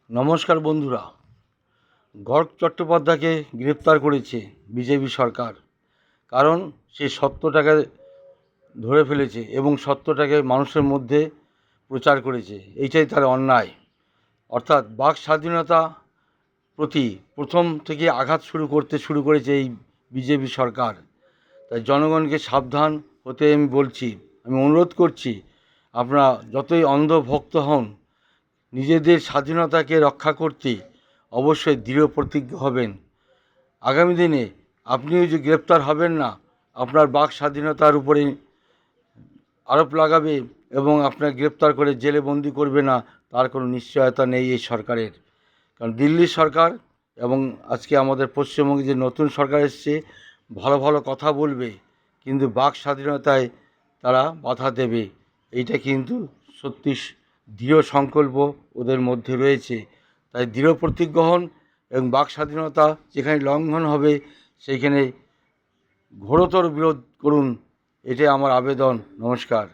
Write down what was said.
নমস্কার বন্ধুরা। গর্গ চট্টোপাধ্যায়কে গ্রেপ্তার করেছে বিজেপি সরকার, কারণ সে সত্যটাকে ধরে ফেলেছে এবং সত্যটাকে মানুষের মধ্যে প্রচার করেছে। এইটাই তার অন্যায়। অর্থাৎ বাক স্বাধীনতা প্রতি প্রথম থেকে আঘাত শুরু করেছে এই বিজেপি সরকার। তাই জনগণকে সাবধান হতে আমি বলছি, আমি অনুরোধ করছি, আপনারা যতই অন্ধভক্ত হন, নিজেদের স্বাধীনতাকে রক্ষা করতে অবশ্যই দৃঢ় প্রতিজ্ঞ হবেন। আগামী দিনে আপনিও যে গ্রেপ্তার হবেন না, আপনার বাক স্বাধীনতার উপরে আরোপ লাগাবে এবং আপনার গ্রেপ্তার করে জেলে বন্দি করবে না, তার কোনো নিশ্চয়তা নেই এই সরকারের। কারণ দিল্লির সরকার এবং আজকে আমাদের পশ্চিমবঙ্গে যে নতুন সরকার এসছে, ভালো ভালো কথা বলবে, কিন্তু বাক স্বাধীনতায় তারা বাধা দেবে। এইটা কিন্তু সত্যি দৃঢ় সংকল্প ওদের মধ্যে রয়েছে। তাই দৃঢ় প্রতিজ্ঞ হন এবং বাক স্বাধীনতা যেখানে লঙ্ঘন হবে সেইখানে ঘোরতর বিরোধ করুন। এটাই আমার আবেদন। নমস্কার।